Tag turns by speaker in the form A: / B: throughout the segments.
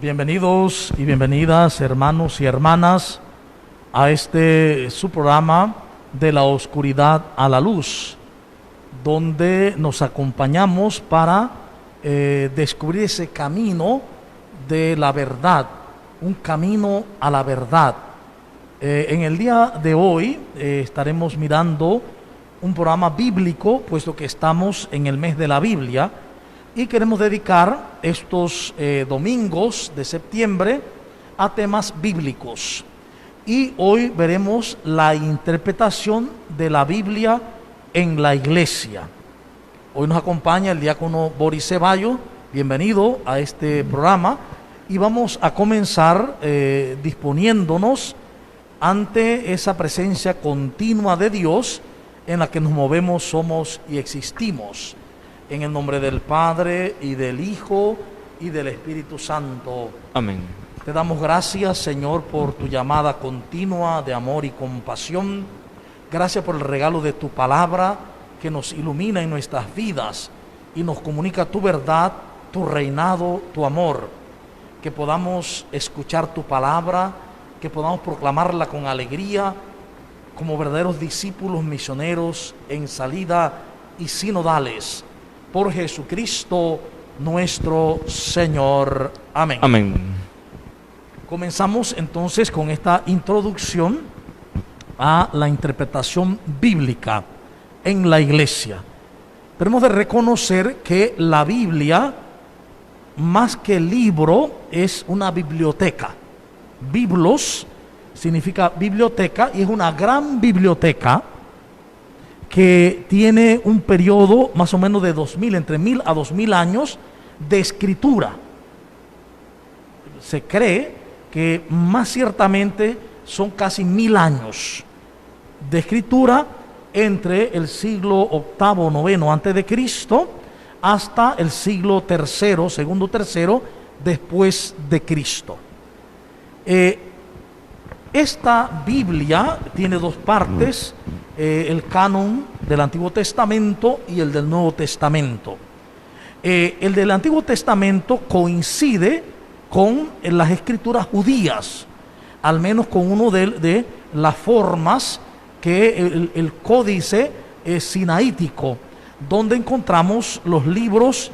A: Bienvenidos y bienvenidas, hermanos y hermanas, a su programa de la oscuridad a la luz, donde nos acompañamos para descubrir ese camino de la verdad, un camino a la verdad. En el día de hoy estaremos mirando un programa bíblico, puesto que estamos en el mes de la Biblia, y queremos dedicar estos domingos de septiembre a temas bíblicos. Y hoy veremos la interpretación de la Biblia en la iglesia. Hoy nos acompaña el diácono Boris Ceballos. Bienvenido a este programa. Y vamos a comenzar disponiéndonos ante esa presencia continua de Dios en la que nos movemos, somos y existimos. En el nombre del Padre, y del Hijo, y del Espíritu Santo.
B: Amén.
A: Te damos gracias, Señor, por tu llamada continua de amor y compasión. Gracias por el regalo de tu palabra que nos ilumina en nuestras vidas y nos comunica tu verdad, tu reinado, tu amor. Que podamos escuchar tu palabra, que podamos proclamarla con alegría, como verdaderos discípulos misioneros en salida y sinodales. Por Jesucristo nuestro Señor. Amén.
B: Amén.
A: Comenzamos entonces con esta introducción a la interpretación bíblica en la iglesia. Tenemos de reconocer que la Biblia, más que libro, es una biblioteca. Biblos significa biblioteca y es una gran biblioteca que tiene un periodo más o menos de 2000, entre 1000 a 2000 años de escritura. Se cree que más ciertamente son casi 1000 años de escritura entre el siglo VIII, IX antes de Cristo hasta el siglo III, segundo tercero después de Cristo. Esta Biblia tiene dos partes, el canon del Antiguo Testamento y el del Nuevo Testamento. El del Antiguo Testamento coincide con las escrituras judías, al menos con uno de las formas que el códice sinaítico, donde encontramos los libros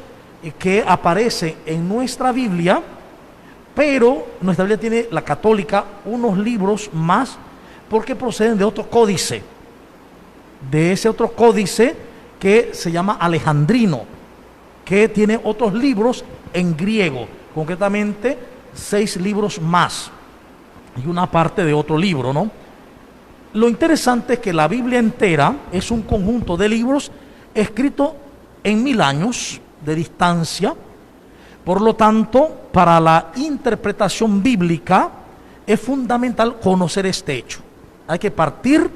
A: que aparecen en nuestra Biblia. Pero nuestra Biblia tiene, la católica, unos libros más porque proceden de otro códice, de ese otro códice que se llama alejandrino, que tiene otros libros en griego, concretamente 6 libros más y una parte de otro libro, ¿no? Lo interesante es que la Biblia entera es un conjunto de libros escritos en 1000 años de distancia. Por lo tanto, para la interpretación bíblica es fundamental conocer este hecho. Hay que partir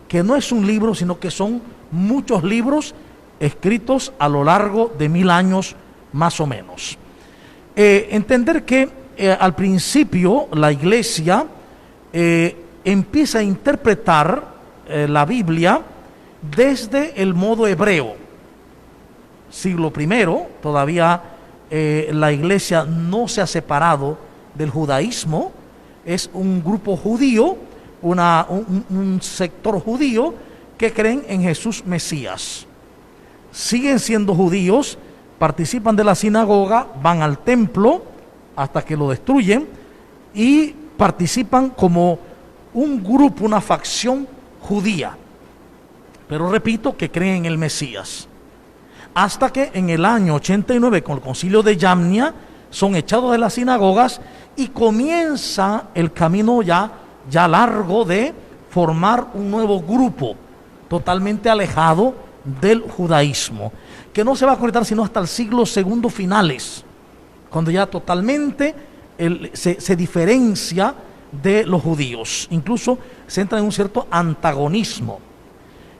A: que no es un libro, sino que son muchos libros escritos a lo largo de 1000 años más o menos. Entender que al principio la iglesia empieza a interpretar la Biblia desde el modo hebreo. Siglo I, todavía la iglesia no se ha separado del judaísmo, es un grupo judío, un sector judío que creen en Jesús Mesías. Siguen siendo judíos, participan de la sinagoga, van al templo hasta que lo destruyen y participan como un grupo, una facción judía. Pero repito que creen en el Mesías. Hasta que en el año 89, con el concilio de Yamnia, son echados de las sinagogas y comienza el camino ya largo de formar un nuevo grupo, totalmente alejado del judaísmo, que no se va a concretar sino hasta el siglo II finales, cuando ya totalmente se diferencia de los judíos, incluso se entra en un cierto antagonismo.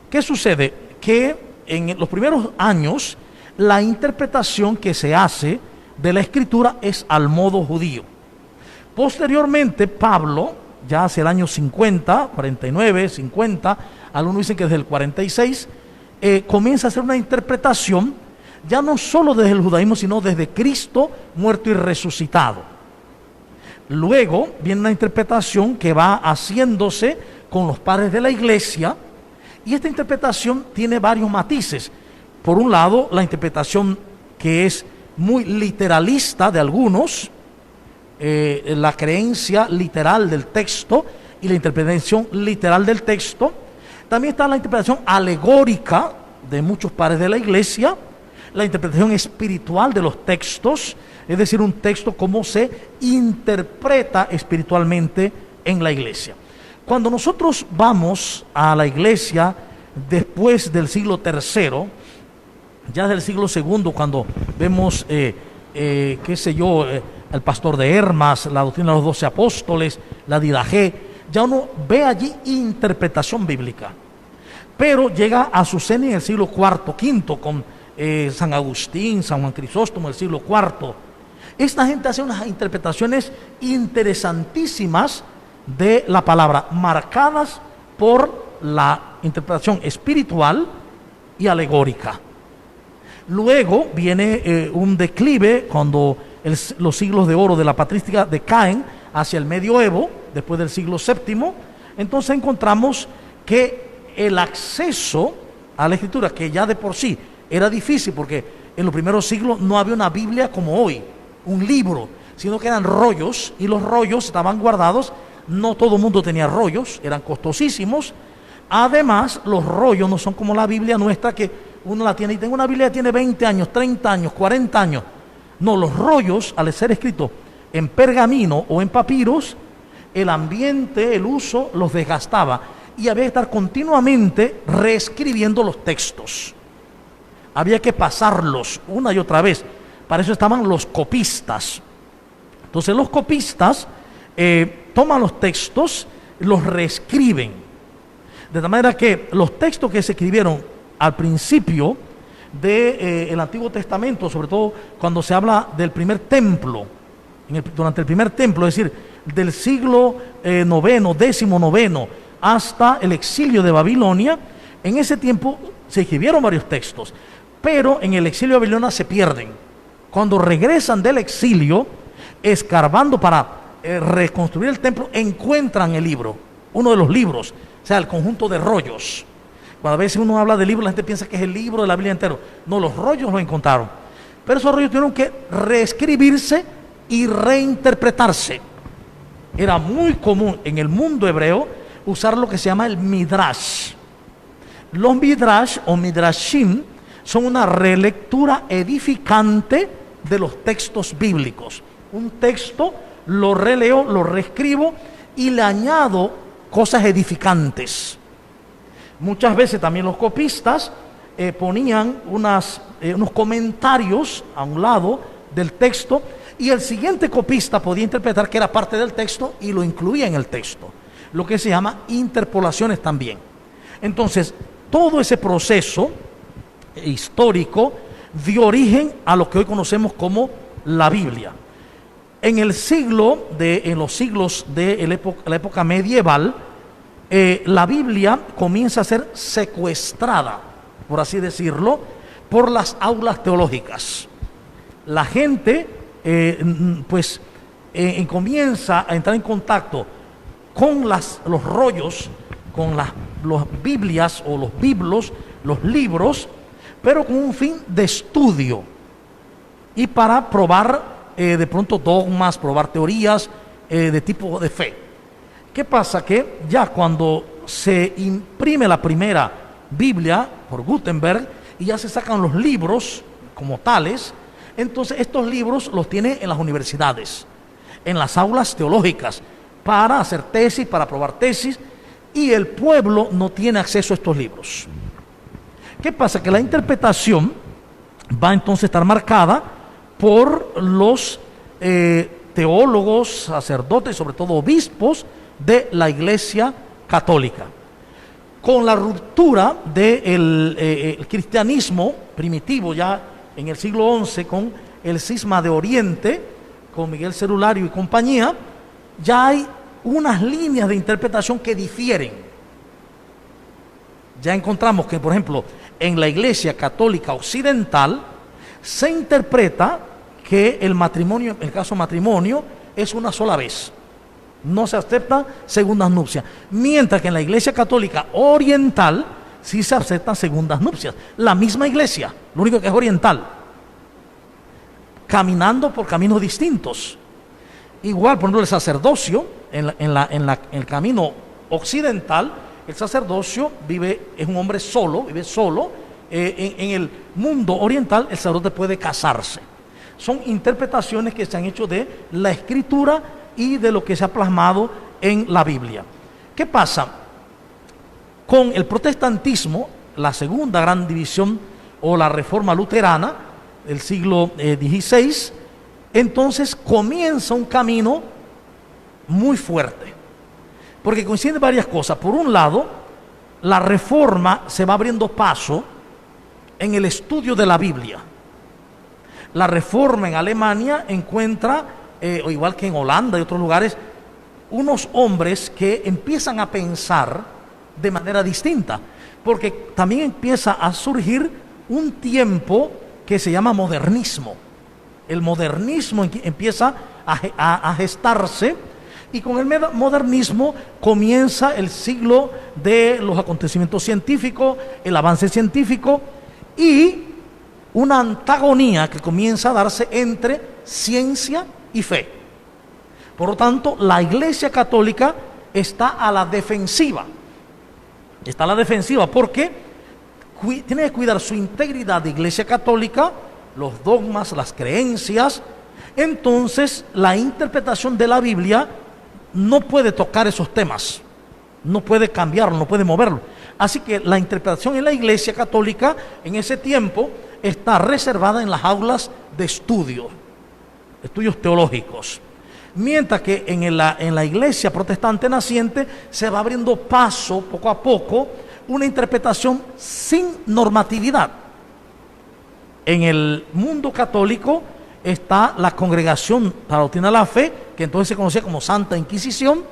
A: ¿Qué sucede? Que en los primeros años, la interpretación que se hace de la escritura es al modo judío. Posteriormente, Pablo, ya hacia el año 50, 49, 50, algunos dicen que desde el 46, comienza a hacer una interpretación, ya no solo desde el judaísmo, sino desde Cristo muerto y resucitado. Luego viene una interpretación que va haciéndose con los padres de la iglesia, y esta interpretación tiene varios matices. Por un lado, la interpretación que es muy literalista de algunos, la creencia literal del texto y la interpretación literal del texto. También está la interpretación alegórica de muchos padres de la iglesia, la interpretación espiritual de los textos, es decir, un texto cómo se interpreta espiritualmente en la iglesia. Cuando nosotros vamos a la iglesia después del siglo III, ya del siglo II, cuando vemos, el pastor de Hermas, la doctrina de los 12 apóstoles, la Didaché, ya uno ve allí interpretación bíblica. Pero llega a su cena en el siglo IV, V, con San Agustín, San Juan Crisóstomo, el siglo IV. Esta gente hace unas interpretaciones interesantísimas de la palabra, marcadas por la interpretación espiritual y alegórica. Luego viene un declive cuando los siglos de oro de la patrística decaen hacia el medioevo, después del siglo VII. Entonces encontramos que el acceso a la escritura, que ya de por sí era difícil, porque en los primeros siglos no había una Biblia como hoy, un libro, sino que eran rollos, y los rollos estaban guardados. No todo el mundo tenía rollos, eran costosísimos. Además, los rollos no son como la Biblia nuestra, que uno la tiene, y tengo una Biblia que tiene 20 años, 30 años, 40 años. No, los rollos, al ser escritos en pergamino o en papiros, el ambiente, el uso, los desgastaba, y había que estar continuamente reescribiendo los textos. Había que pasarlos una y otra vez. Para eso estaban los copistas. Entonces los copistas toman los textos, los reescriben. De tal manera que los textos que se escribieron al principio del Antiguo Testamento, sobre todo cuando se habla del primer templo, durante el primer templo, es decir, del siglo XIX hasta el exilio de Babilonia, en ese tiempo se escribieron varios textos, pero en el exilio de Babilonia se pierden. Cuando regresan del exilio, escarbando para reconstruir el templo, encuentran el libro, uno de los libros, o sea, el conjunto de rollos. Cuando a veces uno habla de libros, la gente piensa que es el libro de la Biblia entero. No, los rollos los encontraron. Pero esos rollos tuvieron que reescribirse y reinterpretarse. Era muy común en el mundo hebreo usar lo que se llama el midrash. Los midrash o midrashim son una relectura edificante de los textos bíblicos. Un texto lo releo, lo reescribo y le añado cosas edificantes. Muchas veces también los copistas ponían unos comentarios a un lado del texto, y el siguiente copista podía interpretar que era parte del texto y lo incluía en el texto, lo que se llama interpolaciones también. Entonces, todo ese proceso histórico dio origen a lo que hoy conocemos como la Biblia. En los siglos de la época medieval, la Biblia comienza a ser secuestrada, por así decirlo, por las aulas teológicas. La gente comienza a entrar en contacto con los rollos, con las Biblias o los biblos, los libros, pero con un fin de estudio y para probar de pronto dogmas, probar teorías de tipo de fe. ¿Qué pasa? Que ya cuando se imprime la primera Biblia por Gutenberg y ya se sacan los libros como tales, entonces estos libros los tiene en las universidades, en las aulas teológicas, para hacer tesis, para probar tesis, y el pueblo no tiene acceso a estos libros. ¿Qué pasa? Que la interpretación va entonces a estar marcada por los teólogos, sacerdotes, sobre todo obispos de la Iglesia Católica. Con la ruptura del cristianismo primitivo ya en el siglo XI, con el cisma de Oriente, con Miguel Cerulario y compañía, ya hay unas líneas de interpretación que difieren. Ya encontramos que, por ejemplo, en la Iglesia Católica Occidental se interpreta que el matrimonio, el caso matrimonio, es una sola vez. No se aceptan segundas nupcias. Mientras que en la Iglesia Católica Oriental sí se aceptan segundas nupcias. La misma iglesia, lo único que es oriental. Caminando por caminos distintos. Igual, por ejemplo, el sacerdocio, en el camino occidental, el sacerdocio es un hombre solo, vive solo. En el mundo oriental, el sacerdote puede casarse. Son interpretaciones que se han hecho de la Escritura y de lo que se ha plasmado en la Biblia. ¿Qué pasa? Con el protestantismo, la segunda gran división o la reforma luterana del siglo XVI, entonces comienza un camino muy fuerte, porque coinciden varias cosas. Por un lado, la reforma se va abriendo paso en el estudio de la Biblia. La reforma en Alemania encuentra, o igual que en Holanda y otros lugares, unos hombres que empiezan a pensar de manera distinta, porque también empieza a surgir un tiempo que se llama modernismo. El modernismo empieza a gestarse, y con el modernismo comienza el siglo de los acontecimientos científicos, el avance científico y una antagonía que comienza a darse entre ciencia y fe. Por lo tanto, la Iglesia Católica está a la defensiva. Está a la defensiva porque tiene que cuidar su integridad de Iglesia Católica, los dogmas, las creencias. Entonces, la interpretación de la Biblia no puede tocar esos temas, no puede cambiarlo, no puede moverlo. Así que la interpretación en la Iglesia Católica en ese tiempo está reservada en las aulas de estudios teológicos. Mientras que en la Iglesia protestante naciente se va abriendo paso, poco a poco, una interpretación sin normatividad. En el mundo católico está la Congregación para la Doctrina de la Fe, que entonces se conocía como Santa Inquisición.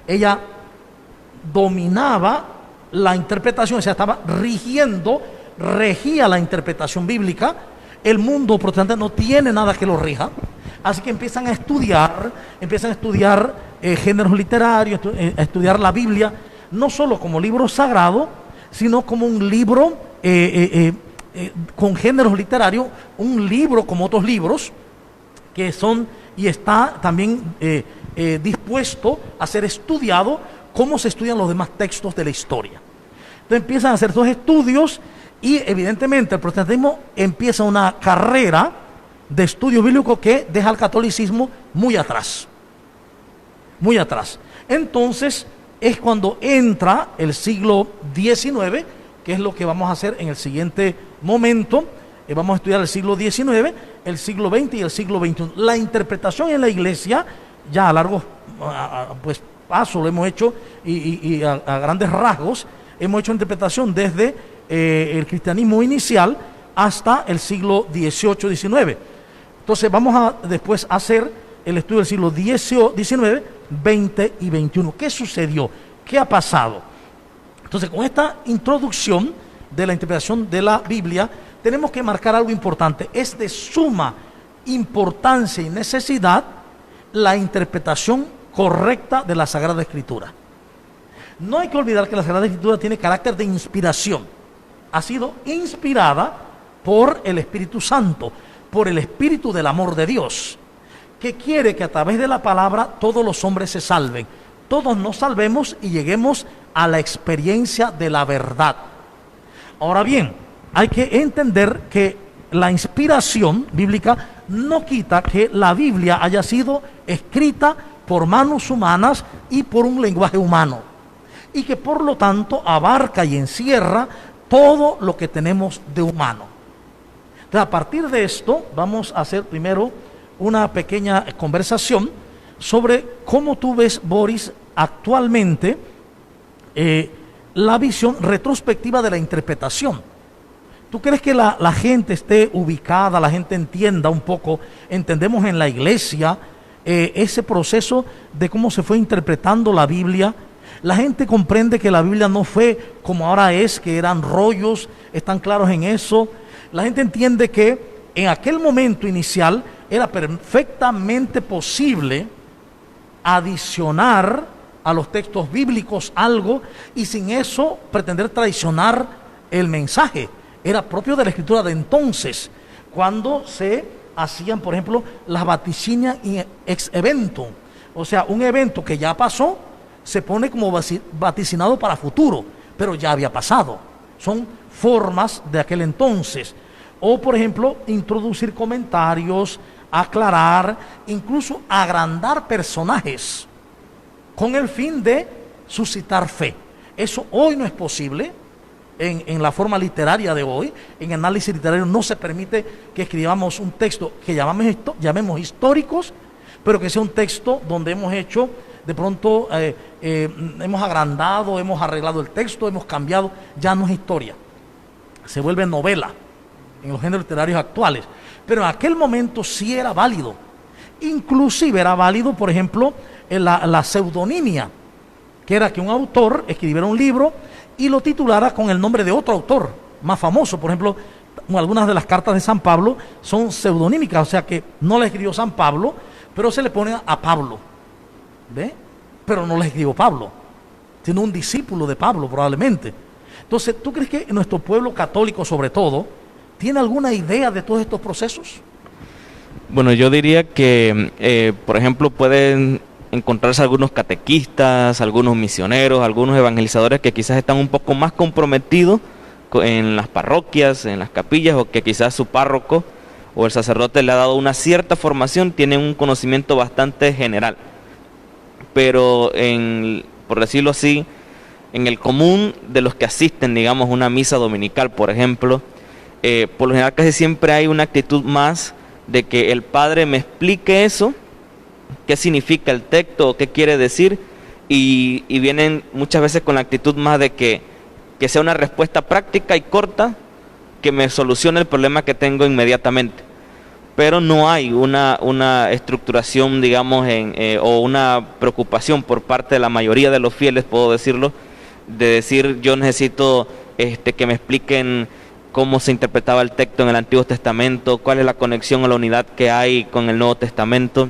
A: Ella dominaba la interpretación, o sea, regía la interpretación bíblica. El mundo protestante no tiene nada que lo rija, así que empiezan a estudiar géneros literarios, a estudiar la Biblia, no solo como libro sagrado, sino como un libro con géneros literarios, un libro como otros libros que son, y está también dispuesto a ser estudiado como se estudian los demás textos de la historia. Entonces empiezan a hacer estos estudios y evidentemente el protestantismo empieza una carrera de estudio bíblico que deja al catolicismo muy atrás. Muy atrás. Entonces es cuando entra el siglo XIX, que es lo que vamos a hacer en el siguiente momento. Vamos a estudiar el siglo XIX, el siglo XX y el siglo XXI. La interpretación en la iglesia, ya a largo paso lo hemos hecho y a grandes rasgos, hemos hecho interpretación desde el cristianismo inicial hasta el siglo XVIII, XIX. Entonces vamos a después hacer el estudio del siglo XIX, XX y XXI. ¿Qué sucedió? ¿Qué ha pasado? Entonces, con esta introducción de la interpretación de la Biblia, tenemos que marcar algo importante. Es de suma importancia y necesidad la interpretación correcta de la Sagrada Escritura. No hay que olvidar que la Sagrada Escritura tiene carácter de inspiración. Ha sido inspirada por el Espíritu Santo, por el Espíritu del amor de Dios, que quiere que a través de la palabra todos los hombres se salven, todos nos salvemos y lleguemos a la experiencia de la verdad. Ahora bien, hay que entender que la inspiración bíblica no quita que la Biblia haya sido escrita por manos humanas y por un lenguaje humano, y que por lo tanto abarca y encierra todo lo que tenemos de humano. Entonces, a partir de esto vamos a hacer primero una pequeña conversación sobre cómo tú ves, Boris, actualmente la visión retrospectiva de la interpretación. ¿Tú crees que la gente esté ubicada, la gente entienda un poco, entendemos en la iglesia ese proceso de cómo se fue interpretando la Biblia? La gente comprende que la Biblia no fue como ahora es, que eran rollos, están claros en eso. La gente entiende que en aquel momento inicial era perfectamente posible adicionar a los textos bíblicos algo y sin eso pretender traicionar el mensaje. Era propio de la escritura de entonces, cuando se hacían, por ejemplo, las vaticinias ex evento. O sea, un evento que ya pasó se pone como vaticinado para futuro, pero ya había pasado. Son formas de aquel entonces. O, por ejemplo, introducir comentarios, aclarar, incluso agrandar personajes con el fin de suscitar fe. Eso hoy no es posible en la forma literaria de hoy. En análisis literario no se permite que escribamos un texto que llamemos históricos, pero que sea un texto donde hemos hecho, de pronto, hemos agrandado, hemos arreglado el texto, hemos cambiado. Ya no es historia, se vuelve novela en los géneros literarios actuales. Pero en aquel momento sí era válido. Inclusive era válido, por ejemplo, la pseudonimia, que era que un autor escribiera un libro y lo titulara con el nombre de otro autor más famoso. Por ejemplo, algunas de las cartas de San Pablo son pseudonímicas, o sea que no la escribió San Pablo, pero se le pone a Pablo, ¿ve? Pero no la escribió Pablo, sino un discípulo de Pablo probablemente. Entonces, ¿tú crees que nuestro pueblo católico, sobre todo, tiene alguna idea de todos estos procesos?
B: Bueno, yo diría que, por ejemplo, pueden encontrarse algunos catequistas, algunos misioneros, algunos evangelizadores que quizás están un poco más comprometidos en las parroquias, en las capillas, o que quizás su párroco o el sacerdote le ha dado una cierta formación, tienen un conocimiento bastante general. Pero, por decirlo así, en el común de los que asisten, digamos, a una misa dominical, por ejemplo, por lo general casi siempre hay una actitud más de que el padre me explique eso, qué significa el texto o qué quiere decir, y vienen muchas veces con la actitud más de que sea una respuesta práctica y corta que me solucione el problema que tengo inmediatamente. Pero no hay una estructuración, digamos, o una preocupación por parte de la mayoría de los fieles, puedo decirlo, de decir yo necesito que me expliquen cómo se interpretaba el texto en el Antiguo Testamento, cuál es la conexión o la unidad que hay con el Nuevo Testamento.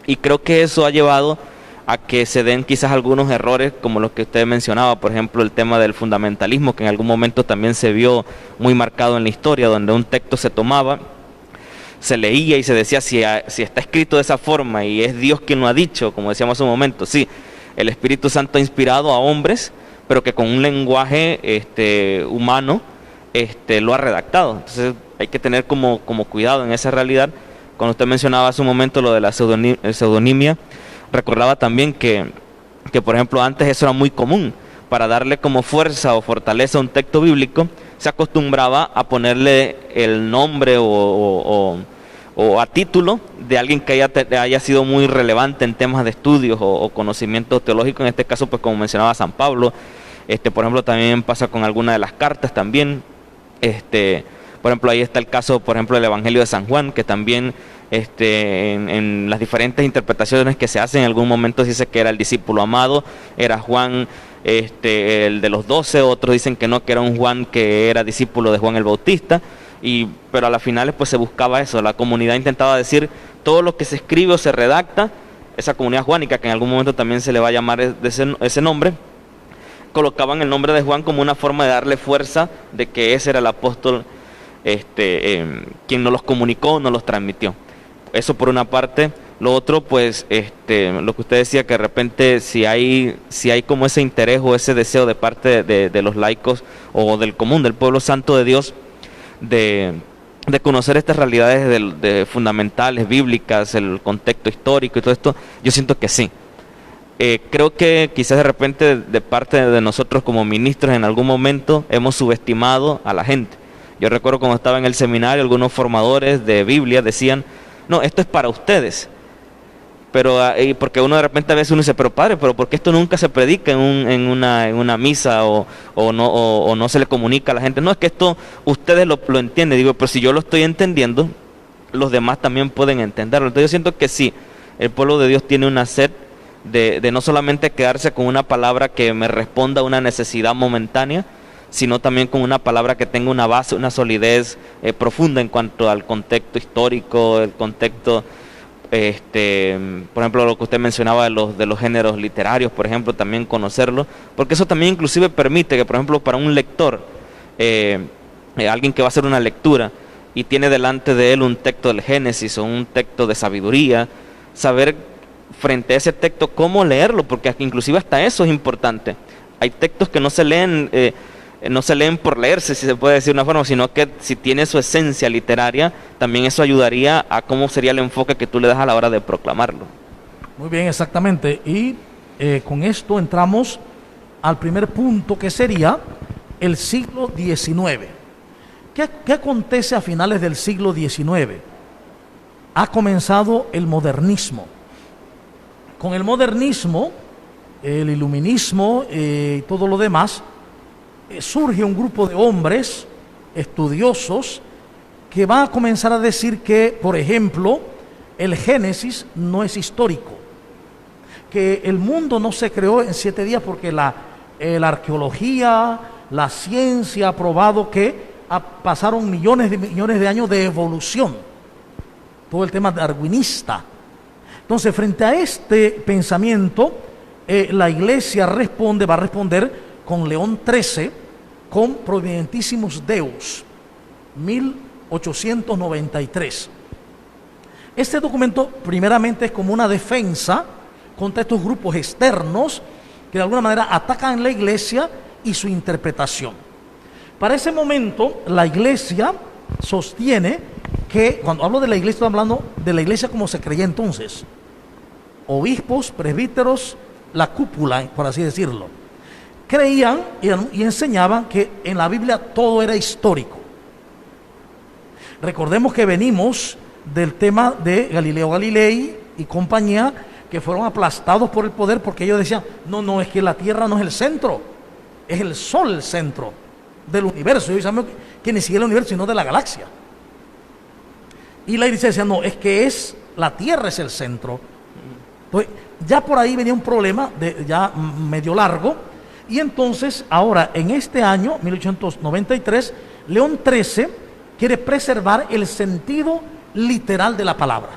B: Y creo que eso ha llevado a que se den quizás algunos errores, como los que usted mencionaba, por ejemplo, el tema del fundamentalismo, que en algún momento también se vio muy marcado en la historia, donde un texto se tomaba, se leía y se decía, si está escrito de esa forma y es Dios quien lo ha dicho, como decíamos hace un momento, sí, el Espíritu Santo ha inspirado a hombres, pero que con un lenguaje humano lo ha redactado. Entonces hay que tener como cuidado en esa realidad. Cuando usted mencionaba hace un momento lo de la pseudonimia, recordaba también que, por ejemplo, antes eso era muy común. Para darle como fuerza o fortaleza a un texto bíblico, se acostumbraba a ponerle el nombre o a título de alguien que haya sido muy relevante en temas de estudios o conocimiento teológico. En este caso, pues como mencionaba San Pablo, por ejemplo, también pasa con alguna de las cartas también. Por ejemplo, ahí está el caso, por ejemplo, del Evangelio de San Juan, que también en las diferentes interpretaciones que se hacen, en algún momento se dice que era el discípulo amado, era Juan el de los 12, otros dicen que no, que era un Juan que era discípulo de Juan el Bautista, pero a las finales pues se buscaba eso, la comunidad intentaba decir todo lo que se escribe o se redacta, esa comunidad juánica, que en algún momento también se le va a llamar ese nombre, colocaban el nombre de Juan como una forma de darle fuerza de que ese era el apóstol quien nos los comunicó, nos los transmitió. Eso por una parte. Lo otro, pues, lo que usted decía, que de repente si hay como ese interés o ese deseo de parte de los laicos o del común, del pueblo santo de Dios, de conocer estas realidades de fundamentales, bíblicas, el contexto histórico y todo esto, yo siento que sí. Creo que quizás de repente de parte de nosotros como ministros en algún momento hemos subestimado a la gente. Yo recuerdo cuando estaba en el seminario, algunos formadores de Biblia decían, no, esto es para ustedes. Pero porque uno de repente a veces uno dice, pero padre, pero ¿por qué esto nunca se predica en una misa o no se le comunica a la gente? No, es que esto ustedes lo entienden. Digo, pero si yo lo estoy entendiendo, los demás también pueden entenderlo. Entonces yo siento que sí, el pueblo de Dios tiene una sed de no solamente quedarse con una palabra que me responda a una necesidad momentánea, sino también con una palabra que tenga una base, una solidez profunda en cuanto al contexto histórico, el contexto por ejemplo, lo que usted mencionaba de los géneros literarios, por ejemplo, también conocerlo, porque eso también inclusive permite que, por ejemplo, para un lector, alguien que va a hacer una lectura y tiene delante de él un texto del Génesis o un texto de sabiduría, saber frente a ese texto cómo leerlo, porque inclusive hasta eso es importante. Hay textos que no se leen por leerse, si se puede decir de una forma, sino que si tiene su esencia literaria, también eso ayudaría a cómo sería el enfoque que tú le das a la hora de proclamarlo.
A: Muy bien, exactamente. Y con esto entramos al primer punto, que sería el siglo XIX. ¿Qué acontece a finales del siglo XIX? Ha comenzado el modernismo. Con el modernismo, el iluminismo y todo lo demás, surge un grupo de hombres estudiosos que van a comenzar a decir que, por ejemplo, el Génesis no es histórico, que el mundo no se creó en 7 días porque la arqueología, la ciencia ha probado que pasaron millones de años de evolución, todo el tema darwinista. Entonces, frente a este pensamiento, la Iglesia va a responder con León XIII, con Providentissimus Deus, 1893. Este documento primeramente es como una defensa contra estos grupos externos que de alguna manera atacan la Iglesia y su interpretación. Para ese momento, la Iglesia sostiene que, cuando hablo de la Iglesia, estoy hablando de la Iglesia como se creía entonces: obispos, presbíteros, la cúpula, por así decirlo. Creían y enseñaban que en la Biblia todo era histórico. Recordemos que venimos del tema de Galileo Galilei y compañía, que fueron aplastados por el poder porque ellos decían, no, es que la Tierra no es el centro, es el Sol el centro del universo. Y hoy sabemos que ni siquiera el universo, sino de la galaxia. Y la Iglesia decía, no, es que la Tierra es el centro. Entonces, ya por ahí venía un problema ya medio largo. Y entonces, ahora, en este año, 1893, León XIII quiere preservar el sentido literal de la palabra.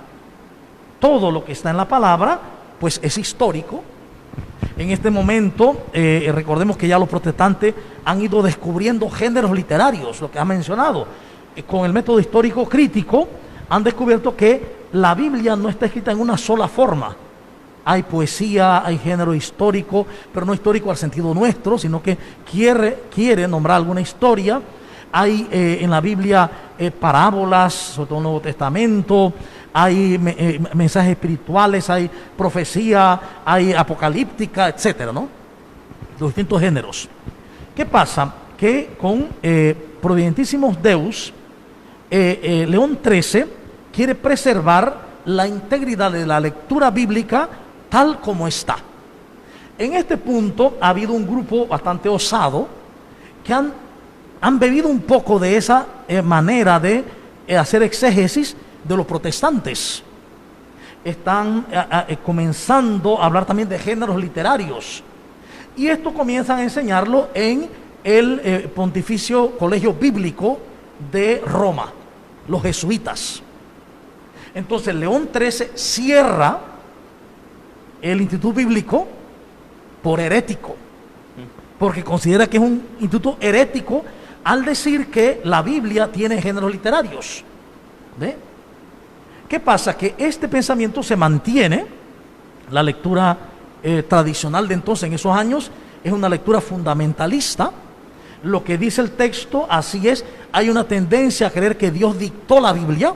A: Todo lo que está en la palabra, pues es histórico. En este momento, recordemos que ya los protestantes han ido descubriendo géneros literarios, lo que ha mencionado. Con el método histórico crítico, han descubierto que la Biblia no está escrita en una sola forma. Hay poesía, hay género histórico, pero no histórico al sentido nuestro, sino que quiere nombrar alguna historia. Hay en la Biblia parábolas, sobre todo en el Nuevo Testamento, hay mensajes espirituales, hay profecía, hay apocalíptica, etcétera, ¿no? Los distintos géneros. ¿Qué pasa? Que con Providentissimus Deus, León XIII quiere preservar la integridad de la lectura bíblica tal como está. En este punto ha habido un grupo bastante osado que han bebido un poco de esa manera de hacer exégesis de los protestantes. Están comenzando a hablar también de géneros literarios, y esto comienzan a enseñarlo en el Pontificio Colegio Bíblico de Roma, los jesuitas. Entonces León XIII cierra el Instituto Bíblico por herético, porque considera que es un instituto herético al decir que la Biblia tiene géneros literarios. ¿Ve? ¿Qué pasa? Que este pensamiento se mantiene. La lectura tradicional de entonces, en esos años, es una lectura fundamentalista. Lo que dice el texto, así es. Hay una tendencia a creer que Dios dictó la Biblia,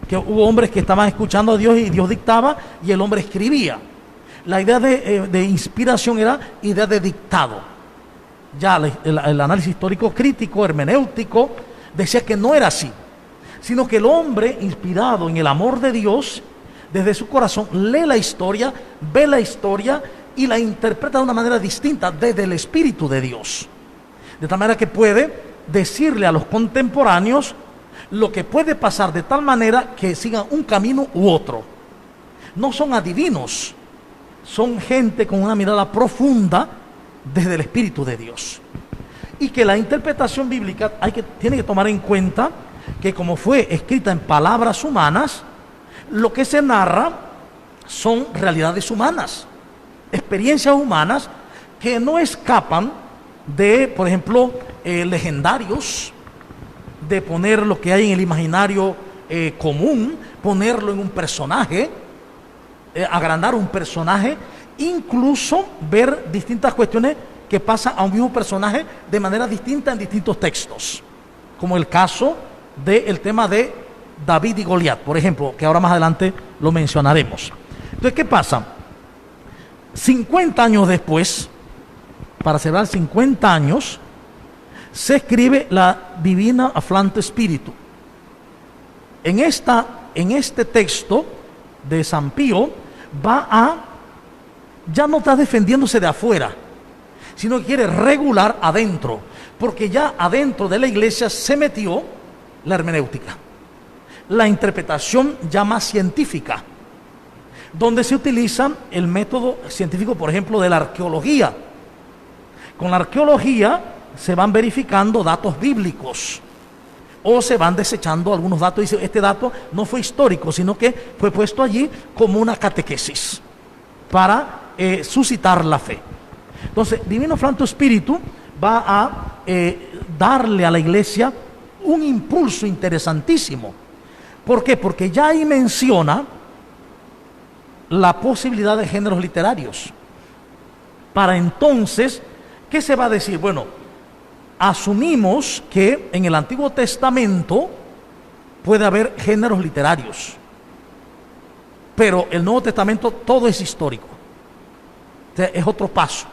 A: que hubo hombres que estaban escuchando a Dios y Dios dictaba y el hombre escribía. La idea de inspiración era idea de dictado. Ya el análisis histórico crítico, hermenéutico, decía que no era así, sino que el hombre, inspirado en el amor de Dios, desde su corazón lee la historia, ve la historia y la interpreta de una manera distinta desde el Espíritu de Dios. De tal manera que puede decirle a los contemporáneos lo que puede pasar de tal manera que sigan un camino u otro. No son adivinos, son gente con una mirada profunda desde el Espíritu de Dios. Y que la interpretación bíblica tiene que tomar en cuenta que como fue escrita en palabras humanas, Lo que se narra son realidades humanas, experiencias humanas que no escapan de, por ejemplo, legendarios, de poner lo que hay en el imaginario común, ponerlo en un personaje, agrandar un personaje, incluso ver distintas cuestiones que pasan a un mismo personaje de manera distinta en distintos textos, como el caso del tema de David y Goliat, por ejemplo, que ahora más adelante lo mencionaremos. Entonces, ¿qué pasa? 50 años después, para celebrar 50 años, se escribe la Divina Afflante Spiritu. En este texto de San Pío ya no está defendiéndose de afuera, sino que quiere regular adentro, porque ya adentro de la iglesia se metió la hermenéutica, la interpretación ya más científica, donde se utiliza el método científico, por ejemplo, de la arqueología. Con la arqueología se van verificando datos bíblicos o se van desechando algunos datos. Dice, este dato no fue histórico, sino que fue puesto allí como una catequesis para suscitar la fe. Entonces, Divino Afflante Spiritu va a darle a la iglesia un impulso interesantísimo. ¿Por qué? Porque ya ahí menciona la posibilidad de géneros literarios. Para entonces, ¿qué se va a decir? Bueno, asumimos que en el Antiguo Testamento puede haber géneros literarios, pero el Nuevo Testamento todo es histórico. O sea, es otro paso.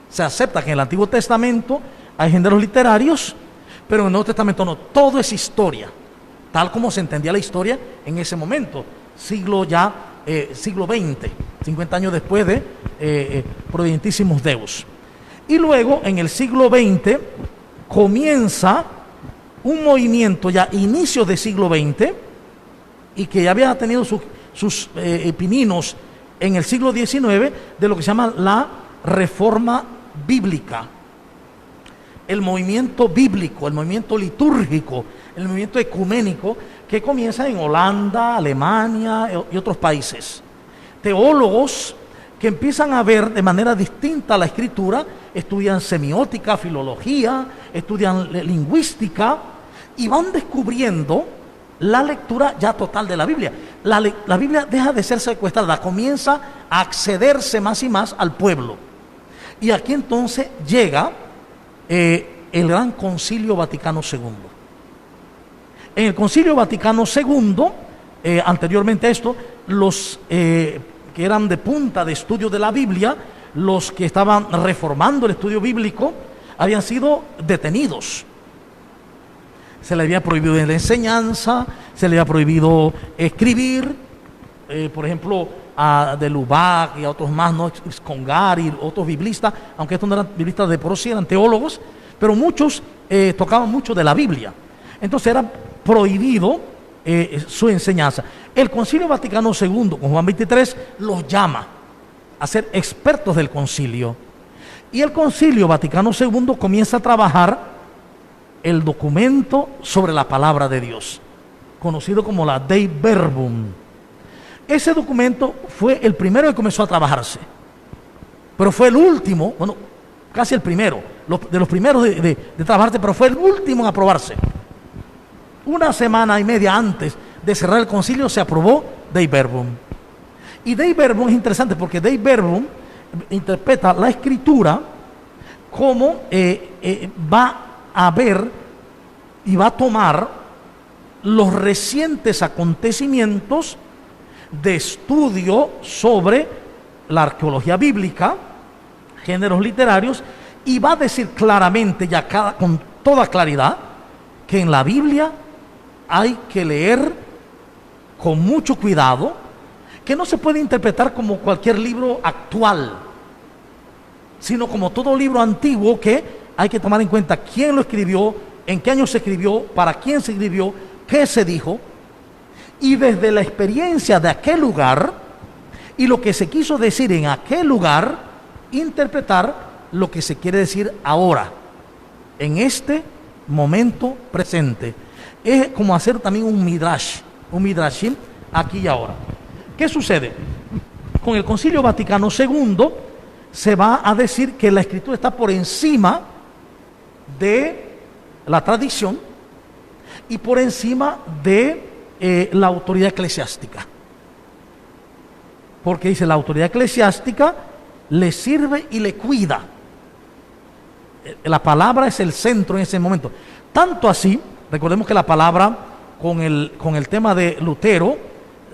A: Se acepta que en el Antiguo Testamento hay géneros literarios, pero en el Nuevo Testamento no, todo es historia, tal como se entendía la historia en ese momento, siglo XX, 50 años después de Providentísimos Deus. Y luego, en el siglo XX, comienza un movimiento ya inicios del siglo XX, y que ya había tenido sus pininos en el siglo XIX, de lo que se llama la Reforma Bíblica. El movimiento bíblico, el movimiento litúrgico, el movimiento ecuménico, que comienza en Holanda, Alemania y otros países. Teólogos que empiezan a ver de manera distinta la escritura, estudian semiótica, filología, estudian lingüística y van descubriendo la lectura ya total de la Biblia. La Biblia deja de ser secuestrada, comienza a accederse más y más al pueblo. Y aquí entonces llega el Gran Concilio Vaticano II. En el Concilio Vaticano II, anteriormente a esto, los que eran de punta de estudio de la Biblia, los que estaban reformando el estudio bíblico, habían sido detenidos. Se le había prohibido la enseñanza, se le había prohibido escribir, por ejemplo, a de Lubac y a otros más, ¿no? Congar y otros biblistas, aunque estos no eran biblistas de por sí, eran teólogos, pero muchos tocaban mucho de la Biblia. Entonces era prohibido su enseñanza. El Concilio Vaticano II, con Juan XXIII, los llama a ser expertos del concilio. Y el Concilio Vaticano II comienza a trabajar el documento sobre la palabra de Dios, conocido como la Dei Verbum. Ese documento fue el primero que comenzó a trabajarse, pero fue el último, bueno, casi el primero, de los primeros de trabajarse, pero fue el último en aprobarse. Una semana y media antes de cerrar el concilio se aprobó Dei Verbum. Y Dei Verbum es interesante porque Dei Verbum interpreta la escritura como va a ver y va a tomar los recientes acontecimientos de estudio sobre la arqueología bíblica, géneros literarios, y va a decir claramente, ya con toda claridad, que en la Biblia hay que leer con mucho cuidado, que no se puede interpretar como cualquier libro actual, sino como todo libro antiguo, que hay que tomar en cuenta quién lo escribió, en qué año se escribió, para quién se escribió, qué se dijo, y desde la experiencia de aquel lugar y lo que se quiso decir en aquel lugar, interpretar lo que se quiere decir ahora, en este momento presente. Es como hacer también un midrash, un midrashim, aquí y ahora. ¿Qué sucede? Con el Concilio Vaticano II se va a decir que la Escritura está por encima de la tradición y por encima de la autoridad eclesiástica. Porque dice, la autoridad eclesiástica le sirve y le cuida. La palabra es el centro en ese momento. Tanto así, recordemos que la palabra con el tema de Lutero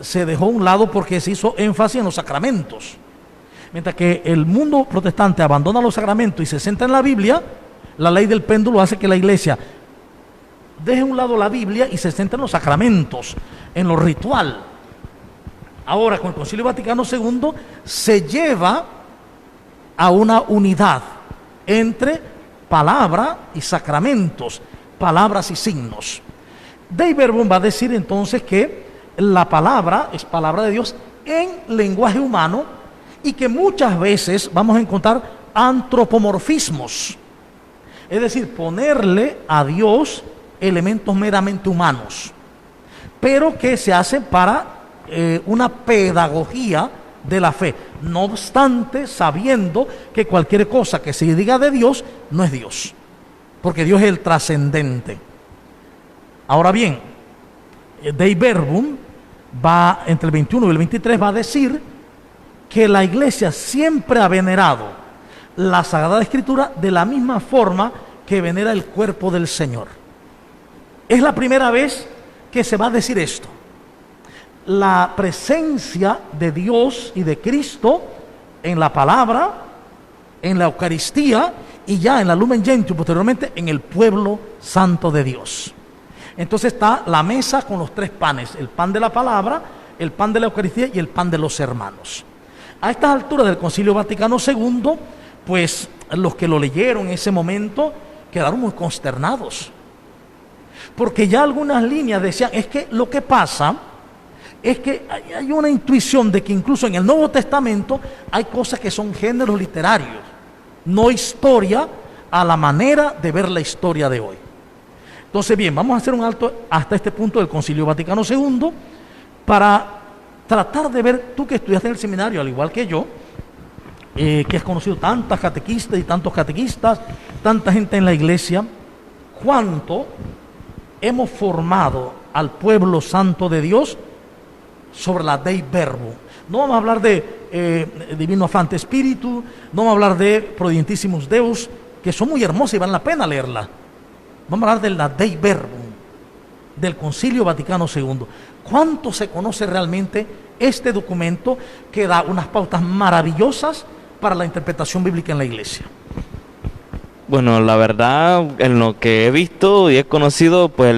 A: se dejó a un lado porque se hizo énfasis en los sacramentos. Mientras que el mundo protestante abandona los sacramentos y se centra en la Biblia, la ley del péndulo hace que la iglesia deje a un lado la Biblia y se centre en los sacramentos, en lo ritual. Ahora, con el Concilio Vaticano II se lleva a una unidad entre palabra y sacramentos, palabras y signos. Dei Verbum va a decir entonces que la palabra es palabra de Dios en lenguaje humano y que muchas veces vamos a encontrar antropomorfismos, es decir, ponerle a Dios elementos meramente humanos, pero que se hace para una pedagogía de la fe, no obstante sabiendo que cualquier cosa que se diga de Dios no es Dios, porque Dios es el trascendente. Ahora bien, Dei Verbum va entre el 21 y el 23 va a decir que la iglesia siempre ha venerado la Sagrada Escritura de la misma forma que venera el cuerpo del Señor. Es la primera vez que se va a decir esto. La presencia de Dios y de Cristo en la palabra, en la Eucaristía y ya en la Lumen Gentium, posteriormente en el pueblo santo de Dios. Entonces está la mesa con los tres panes, el pan de la palabra, el pan de la Eucaristía y el pan de los hermanos. A estas alturas del Concilio Vaticano II, pues los que lo leyeron en ese momento quedaron muy consternados, porque ya algunas líneas decían, es que lo que pasa es que hay una intuición de que incluso en el Nuevo Testamento hay cosas que son géneros literarios, no historia a la manera de ver la historia de hoy. Entonces, bien, vamos a hacer un alto hasta este punto del Concilio Vaticano II para tratar de ver, tú que estudiaste en el seminario, al igual que yo, que has conocido tantas catequistas y tantos catequistas, tanta gente en la iglesia, cuánto hemos formado al pueblo santo de Dios sobre la Dei Verbum. No vamos a hablar de Divino Afante Spiritu, no vamos a hablar de Prodientissimus Deus, que son muy hermosas y vale la pena leerlas. Vamos a hablar de la Dei Verbum, del Concilio Vaticano II. ¿Cuánto se conoce realmente este documento que da unas pautas maravillosas para la interpretación bíblica en la iglesia?
B: Bueno, la verdad, en lo que he visto y he conocido, pues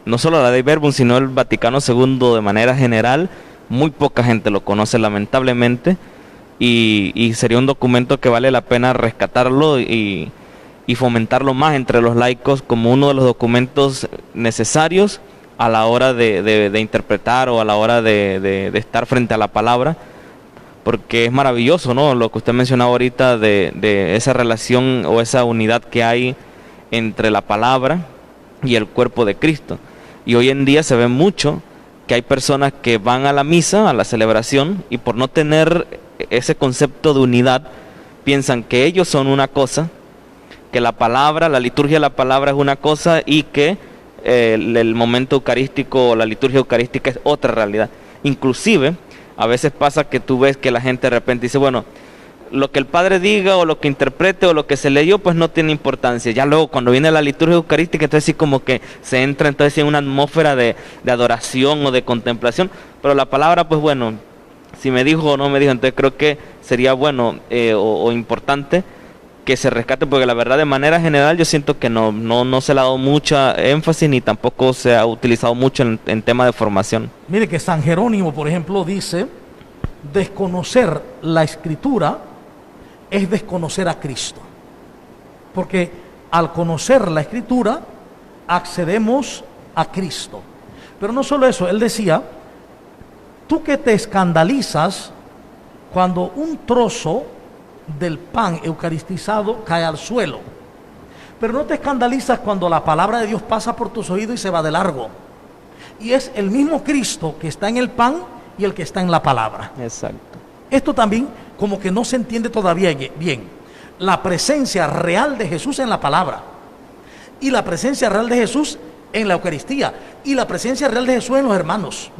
B: no solo la Dei Verbum, sino el Vaticano II de manera general, muy poca gente lo conoce lamentablemente, y sería un documento que vale la pena rescatarlo y fomentarlo más entre los laicos como uno de los documentos necesarios a la hora de interpretar o a la hora de estar frente a la palabra, porque es maravilloso, ¿no? Lo que usted mencionaba ahorita de esa relación o esa unidad que hay entre la palabra y el cuerpo de Cristo. Y hoy en día se ve mucho que hay personas que van a la misa, a la celebración, y por no tener ese concepto de unidad, piensan que ellos son una cosa, que la palabra, la liturgia de la palabra es una cosa y que el momento eucarístico o la liturgia eucarística es otra realidad. Inclusive, a veces pasa que tú ves que la gente de repente dice, bueno, lo que el padre diga o lo que interprete o lo que se leyó pues no tiene importancia. Ya luego cuando viene la liturgia eucarística, entonces sí como que se entra entonces en una atmósfera de adoración o de contemplación, pero la palabra pues bueno, si me dijo o no me dijo, entonces creo que sería bueno o importante que se rescate, porque la verdad de manera general yo siento que no se le ha dado mucha énfasis ni tampoco se ha utilizado mucho en tema de formación.
A: Mire que San Jerónimo, por ejemplo, dice, desconocer la Escritura es desconocer a Cristo, porque al conocer la Escritura accedemos a Cristo. Pero no solo eso, él decía, tú que te escandalizas cuando un trozo del pan eucaristizado cae al suelo, pero no te escandalizas cuando la palabra de Dios pasa por tus oídos y se va de largo. y es el mismo Cristo que está en el pan y el que está en la palabra.
B: Exacto.
A: Esto también como que no se entiende todavía bien. La presencia real de Jesús en la palabra y la presencia real de Jesús en la Eucaristía y la presencia real de Jesús en los hermanos.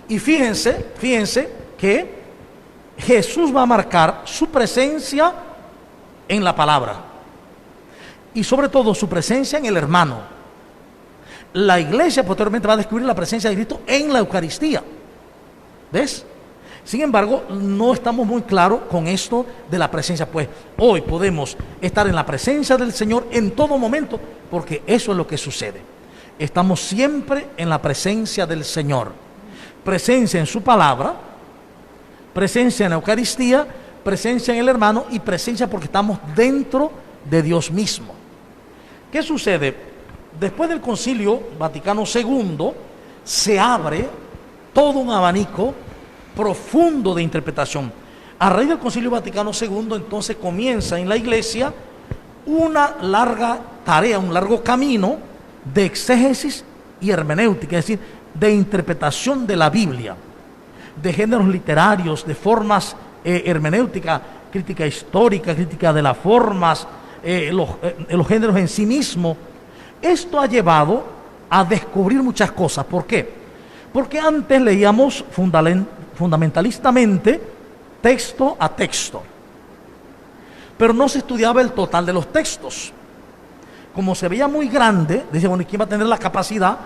A: Y fíjense que Jesús va a marcar su presencia en la palabra y sobre todo su presencia en el hermano. La iglesia posteriormente va a descubrir la presencia de Cristo en la Eucaristía. ¿Ves? Sin embargo, no estamos muy claros con esto de la presencia, pues hoy podemos estar en la presencia del Señor en todo momento, porque eso es lo que sucede. Estamos siempre en la presencia del Señor. Presencia en su palabra, presencia en la Eucaristía, presencia en el hermano y presencia porque estamos dentro de Dios mismo. ¿Qué sucede? Después del Concilio Vaticano II se abre todo un abanico profundo de interpretación. A raíz del Concilio Vaticano II, entonces comienza en la Iglesia una larga tarea, un largo camino de exégesis y hermenéutica, es decir, de interpretación de la Biblia, de géneros literarios, de formas hermenéuticas, crítica histórica, crítica de las formas, los géneros en sí mismos. Esto ha llevado a descubrir muchas cosas. ¿Por qué? Porque antes leíamos fundamentalistamente texto a texto, pero no se estudiaba el total de los textos. Como se veía muy grande, decía, bueno, ¿quién va a tener la capacidad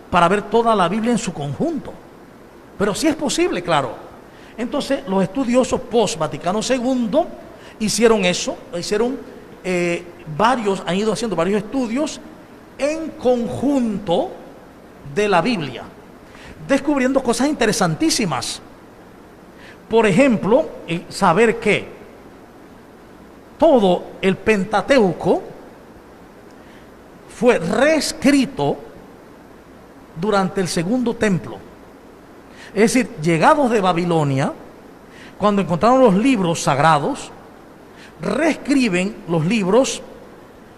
A: para ver toda la Biblia en su conjunto? Pero sí es posible, claro. Entonces, los estudiosos post-Vaticano II hicieron eso, han ido haciendo varios estudios en conjunto de la Biblia, descubriendo cosas interesantísimas. Por ejemplo, saber que todo el Pentateuco fue reescrito durante el Segundo Templo. Es decir, llegados de Babilonia, cuando encontraron los libros sagrados, reescriben los libros,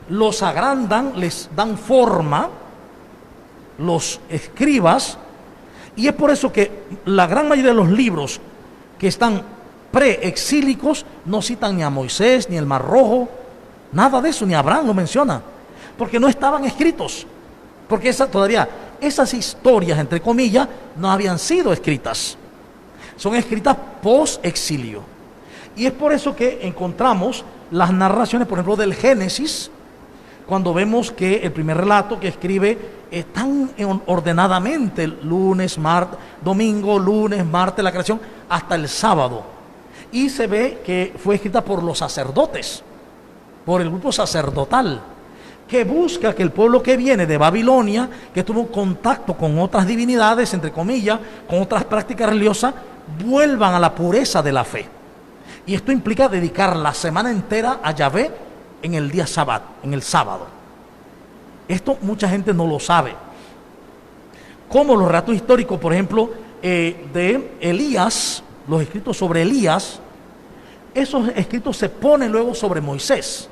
A: los agrandan, les dan forma, los escribas, y es por eso que la gran mayoría de los libros que están preexílicos no citan ni a Moisés, ni el Mar Rojo, nada de eso, ni Abraham lo menciona, porque no estaban escritos, porque esas historias, entre comillas, no habían sido escritas, son escritas post-exilio. Y es por eso que encontramos las narraciones, por ejemplo, del Génesis, cuando vemos que el primer relato que escribe tan ordenadamente, lunes, martes, domingo, lunes, martes, la creación, hasta el sábado. Y se ve que fue escrita por los sacerdotes, por el grupo sacerdotal, que busca que el pueblo que viene de Babilonia, que tuvo contacto con otras divinidades, entre comillas, con otras prácticas religiosas, vuelvan a la pureza de la fe. Y esto implica dedicar la semana entera a Yahvé en el día sábado, en el sábado. Esto mucha gente no lo sabe. Como los relatos históricos, por ejemplo, de Elías, los escritos sobre Elías, esos escritos se ponen luego sobre Moisés.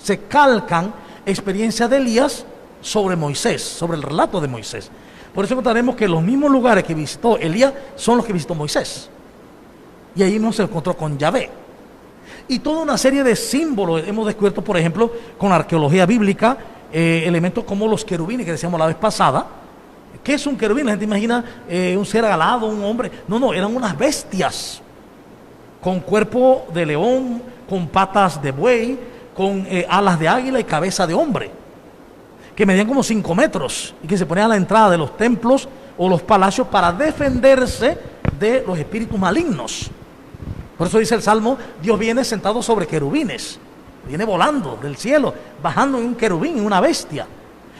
A: Se calcan experiencias de Elías sobre Moisés, sobre el relato de Moisés. Por eso encontraremos que los mismos lugares que visitó Elías son los que visitó Moisés. Y ahí no se encontró con Yahvé. Y toda una serie de símbolos hemos descubierto, por ejemplo, con la arqueología bíblica, elementos como los querubines que decíamos la vez pasada. ¿Qué es un querubín? La gente imagina un ser alado, un hombre. No, eran unas bestias con cuerpo de león, con patas de buey, con alas de águila y cabeza de hombre, que medían como 5 metros y que se ponían a la entrada de los templos o los palacios para defenderse de los espíritus malignos. Por eso dice el Salmo, Dios viene sentado sobre querubines, viene volando del cielo, bajando en un querubín, en una bestia.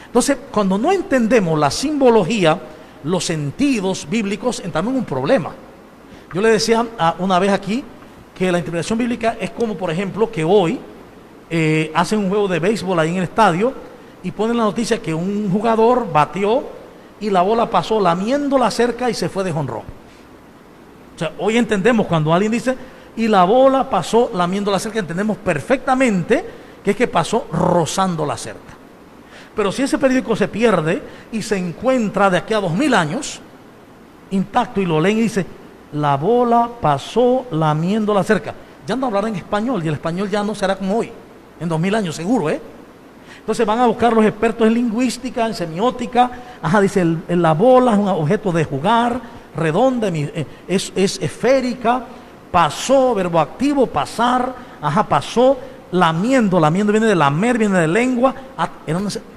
A: Entonces, cuando no entendemos la simbología, los sentidos bíblicos, entramos en un problema. Yo le decía una vez aquí que la interpretación bíblica es como, por ejemplo, que hoy hacen un juego de béisbol ahí en el estadio y ponen la noticia que un jugador batió y la bola pasó lamiendo la cerca y se fue de jonrón. O sea, hoy entendemos cuando alguien dice y la bola pasó lamiendo la cerca, entendemos perfectamente que es que pasó rozando la cerca. Pero si ese periódico se pierde y se encuentra de aquí a 2000 años intacto, y lo leen y dice, la bola pasó lamiendo la cerca, ya no hablarán en español, y el español ya no será como hoy, en 2000 años seguro, ¿eh? Entonces van a buscar los expertos en lingüística, en semiótica. Dice, la bola es un objeto de jugar, redonda, es esférica, pasó, verbo activo, pasar, pasó, lamiendo viene de lamer, viene de lengua,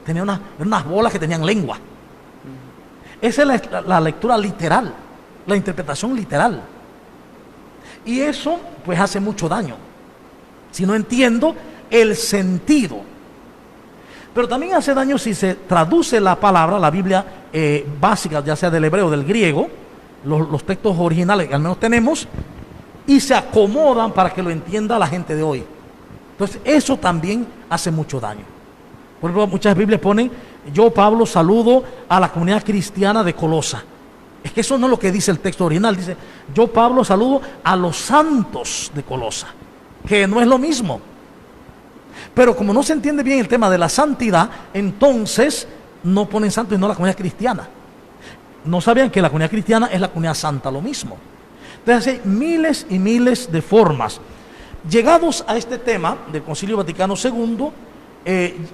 A: tenía unas bolas que tenían lengua. Esa es la lectura literal, la interpretación literal. Y eso pues hace mucho daño, si no entiendo el sentido. Pero también hace daño si se traduce la palabra, la Biblia básica, ya sea del hebreo o del griego, los textos originales que al menos tenemos, y se acomodan para que lo entienda la gente de hoy. Entonces eso también hace mucho daño. Por ejemplo, muchas Biblias ponen, yo Pablo saludo a la comunidad cristiana de Colosa. Es que eso no es lo que dice el texto original, dice, yo Pablo saludo a los santos de Colosa, que no es lo mismo. Pero como no se entiende bien el tema de la santidad, entonces no ponen santo y no la comunidad cristiana. No sabían que la comunidad cristiana es la comunidad santa, lo mismo. Entonces hay miles y miles de formas. Llegados a este tema del Concilio Vaticano II,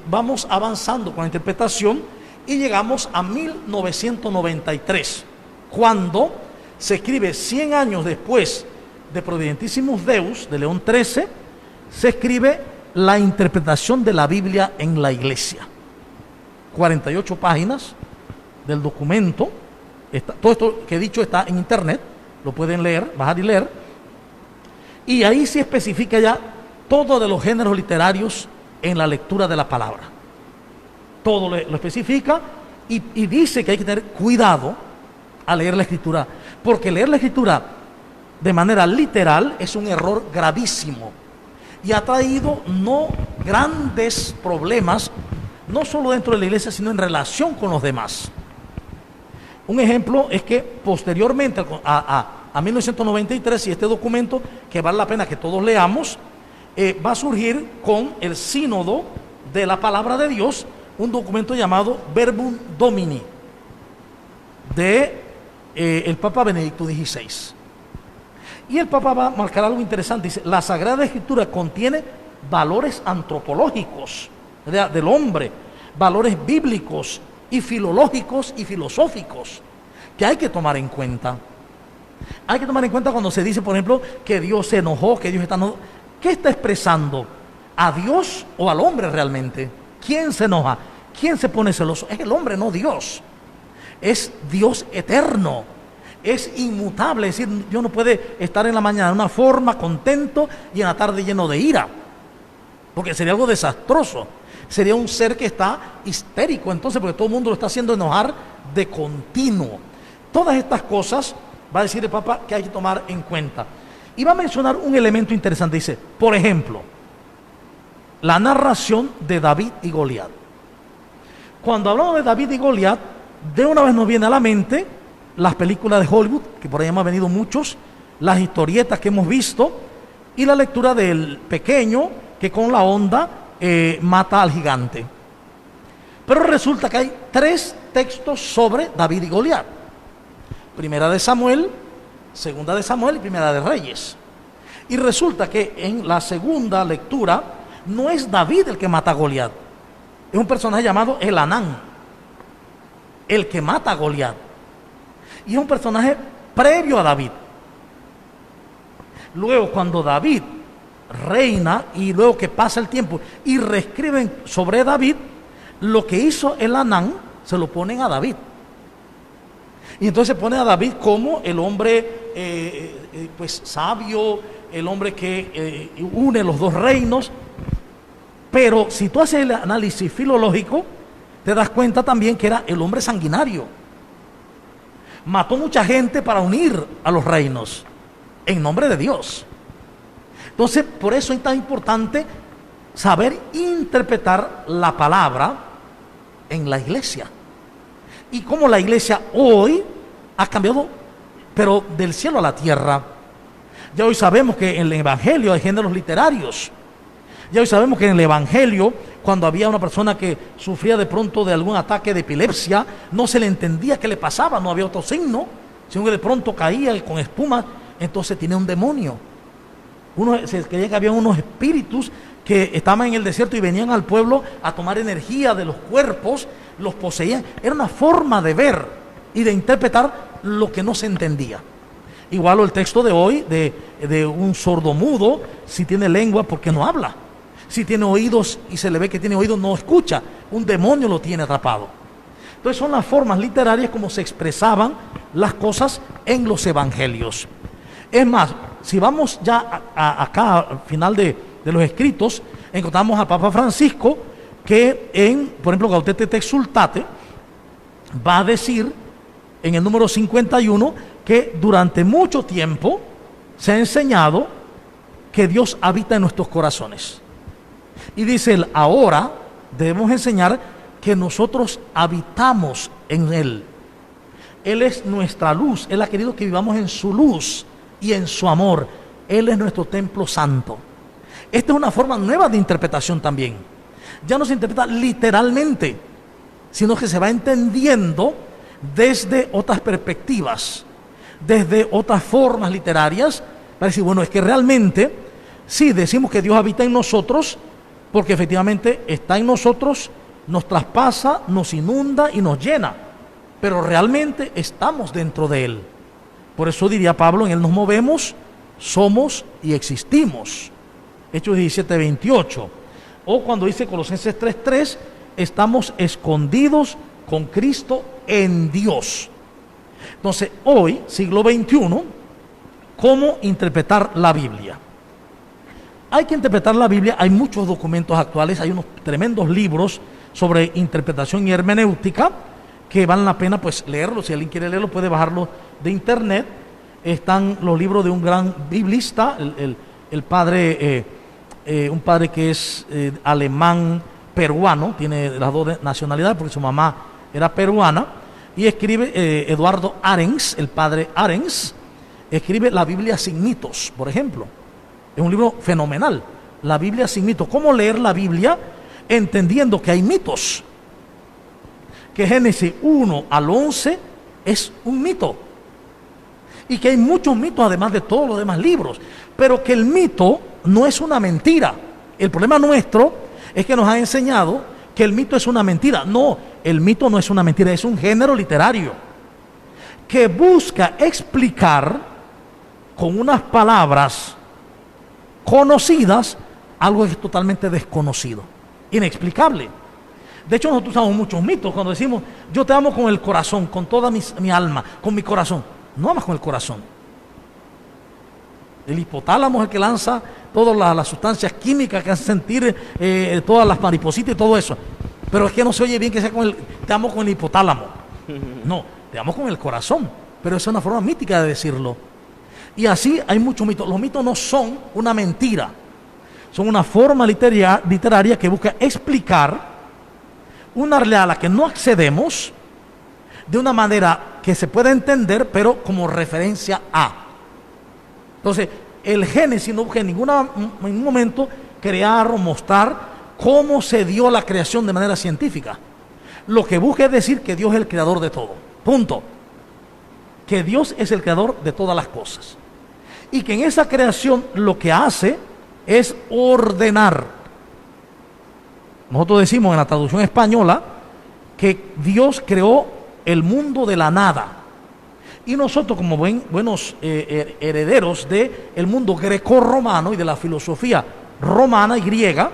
A: vamos avanzando con la interpretación y llegamos a 1993, cuando se escribe 100 años después de Providentissimus Deus, de León XIII, se escribe la interpretación de la Biblia en la Iglesia. 48 páginas del documento. Todo esto que he dicho está en internet, lo pueden leer, bajar y leer. Y ahí se especifica ya todo de los géneros literarios en la lectura de la palabra. Todo lo especifica y dice que hay que tener cuidado a leer la Escritura, porque leer la Escritura de manera literal es un error gravísimo. Y ha traído no grandes problemas, no solo dentro de la iglesia, sino en relación con los demás. Un ejemplo es que posteriormente a 1993, y este documento que vale la pena que todos leamos, va a surgir con el sínodo de la palabra de Dios, un documento llamado Verbum Domini, de el Papa Benedicto XVI. Y el Papa va a marcar algo interesante, dice, la Sagrada Escritura contiene valores antropológicos del hombre, valores bíblicos y filológicos y filosóficos que hay que tomar en cuenta. Hay que tomar en cuenta cuando se dice, por ejemplo, que Dios se enojó, que Dios está enojado. ¿Qué está expresando? ¿A Dios o al hombre realmente? ¿Quién se enoja? ¿Quién se pone celoso? Es el hombre, no Dios. Es Dios eterno. Es inmutable, es decir, Dios no puede estar en la mañana de una forma contento y en la tarde lleno de ira, porque sería algo desastroso. Sería un ser que está histérico, entonces, porque todo el mundo lo está haciendo enojar de continuo. Todas estas cosas va a decir el Papa que hay que tomar en cuenta. Y va a mencionar un elemento interesante, dice, por ejemplo, la narración de David y Goliat. Cuando hablamos de David y Goliat, de una vez nos viene a la mente las películas de Hollywood, que por ahí hemos venido muchos, las historietas que hemos visto, y la lectura del pequeño que con la honda mata al gigante. Pero resulta que hay 3 textos sobre David y Goliat. Primera de Samuel, segunda de Samuel y primera de Reyes. Y resulta que en la segunda lectura no es David el que mata a Goliat, es un personaje llamado Elanán, el que mata a Goliat. Y es un personaje previo a David. Luego, cuando David reina y luego que pasa el tiempo y reescriben sobre David, lo que hizo Elanán se lo ponen a David. Y entonces se pone a David como el hombre pues sabio, el hombre que une los dos reinos. Pero si tú haces el análisis filológico, te das cuenta también que era el hombre sanguinario. Mató mucha gente para unir a los reinos en nombre de Dios. Entonces, por eso es tan importante saber interpretar la palabra en la iglesia. Y cómo la iglesia hoy ha cambiado, pero del cielo a la tierra. Ya hoy sabemos que en el evangelio hay géneros literarios. Ya hoy sabemos que en el Evangelio, cuando había una persona que sufría de pronto de algún ataque de epilepsia, no se le entendía qué le pasaba, no había otro signo, sino que de pronto caía con espuma, entonces tenía un demonio. Se creía que había unos espíritus que estaban en el desierto y venían al pueblo a tomar energía de los cuerpos, los poseían. Era una forma de ver y de interpretar lo que no se entendía. Igual el texto de hoy de un sordomudo, si tiene lengua, porque no habla. Si tiene oídos y se le ve que tiene oídos, no escucha. Un demonio lo tiene atrapado. Entonces son las formas literarias como se expresaban las cosas en los evangelios. Es más, si vamos ya acá al final de los escritos, encontramos al Papa Francisco que por ejemplo, Gaudete te exsultate, va a decir en el número 51 que durante mucho tiempo se ha enseñado que Dios habita en nuestros corazones. Y dice él, ahora debemos enseñar que nosotros habitamos en Él. Él es nuestra luz, Él ha querido que vivamos en su luz y en su amor. Él es nuestro templo santo. Esta es una forma nueva de interpretación también. Ya no se interpreta literalmente, sino que se va entendiendo desde otras perspectivas, desde otras formas literarias, para decir, bueno, es que realmente, sí, decimos que Dios habita en nosotros, porque efectivamente está en nosotros, nos traspasa, nos inunda y nos llena, pero realmente estamos dentro de Él. Por eso diría Pablo, en Él nos movemos, somos y existimos. Hechos 17:28. O cuando dice Colosenses 3:3, estamos escondidos con Cristo en Dios. Entonces, hoy, siglo XXI, ¿cómo interpretar la Biblia? Hay que interpretar la Biblia, hay muchos documentos actuales, hay unos tremendos libros sobre interpretación y hermenéutica que valen la pena pues leerlos. Si alguien quiere leerlo, puede bajarlo de internet. Están los libros de un gran biblista, el padre, un padre que es alemán peruano, tiene las dos nacionalidades porque su mamá era peruana, y escribe Eduardo Arens, el padre Arens, escribe La Biblia sin mitos, por ejemplo. Es un libro fenomenal, La Biblia sin mitos. ¿Cómo leer la Biblia entendiendo que hay mitos? Que Génesis 1 al 11 es un mito. Y que hay muchos mitos además de todos los demás libros. Pero que el mito no es una mentira. El problema nuestro es que nos ha enseñado que el mito es una mentira. No, el mito no es una mentira, es un género literario que busca explicar con unas palabras conocidas algo que es totalmente desconocido, inexplicable. De hecho, nosotros usamos muchos mitos cuando decimos, yo te amo con el corazón, con toda mi alma, con mi corazón. No amas con el corazón. El hipotálamo es el que lanza todas las sustancias químicas que hacen sentir todas las maripositas y todo eso. Pero es que no se oye bien que sea te amo con el hipotálamo. No, te amo con el corazón. Pero esa es una forma mítica de decirlo. Y así hay muchos mitos. Los mitos no son una mentira. Son una forma literaria que busca explicar una realidad a la que no accedemos de una manera que se pueda entender, pero como referencia a. Entonces, el Génesis no busca en ningún momento crear o mostrar cómo se dio la creación de manera científica. Lo que busca es decir que Dios es el creador de todo. Punto. Que Dios es el creador de todas las cosas. Y que en esa creación lo que hace es ordenar. Nosotros decimos en la traducción española que Dios creó el mundo de la nada. Y nosotros como buenos herederos del mundo greco-romano y de la filosofía romana y griega,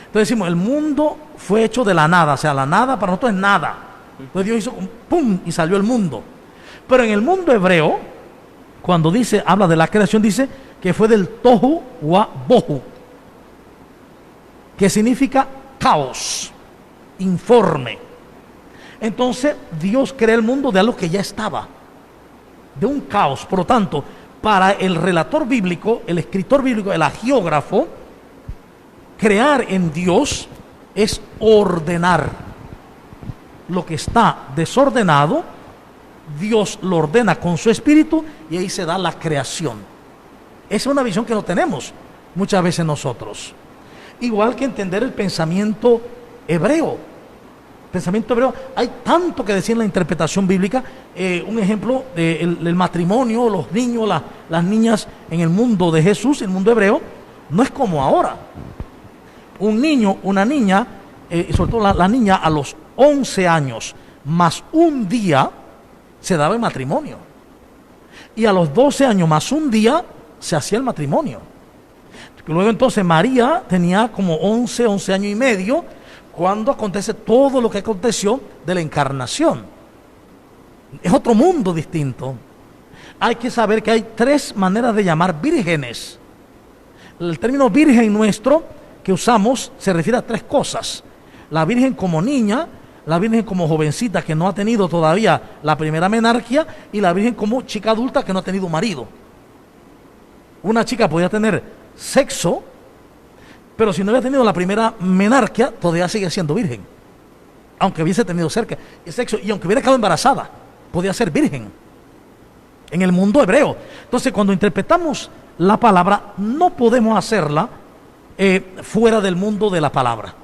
A: entonces decimos, el mundo fue hecho de la nada, o sea, la nada para nosotros es nada. Entonces Dios hizo ¡pum! Y salió el mundo. Pero en el mundo hebreo, cuando habla de la creación, dice que fue del tohu wa bohu, que significa caos, informe. Entonces Dios crea el mundo de algo que ya estaba, de un caos. Por lo tanto, para el relator bíblico, el escritor bíblico, el agiógrafo, crear en Dios es ordenar. Lo que está desordenado, Dios lo ordena con su espíritu y ahí se da la creación. Esa es una visión que no tenemos muchas veces nosotros. igual que entender el pensamiento hebreo. Pensamiento hebreo, hay tanto que decir en la interpretación bíblica. Un ejemplo, el matrimonio, los niños, las niñas en el mundo de Jesús, el mundo hebreo, no es como ahora. Un niño, una niña, y sobre todo la niña a los 11 años, más un día, se daba el matrimonio. Y a los 12 años más un día, se hacía el matrimonio. Luego entonces María tenía como 11 años y medio, cuando acontece todo lo que aconteció de la encarnación. Es otro mundo distinto. Hay que saber que hay 3 maneras de llamar vírgenes. El término virgen nuestro que usamos se refiere a 3 cosas. La virgen como niña, la virgen como jovencita que no ha tenido todavía la primera menarquia, y la virgen como chica adulta que no ha tenido marido. Una chica podía tener sexo, pero si no había tenido la primera menarquia, todavía sigue siendo virgen, aunque hubiese tenido cerca el sexo, y aunque hubiera quedado embarazada, podía ser virgen en el mundo hebreo. Entonces, cuando interpretamos la palabra, no podemos hacerla fuera del mundo de la palabra,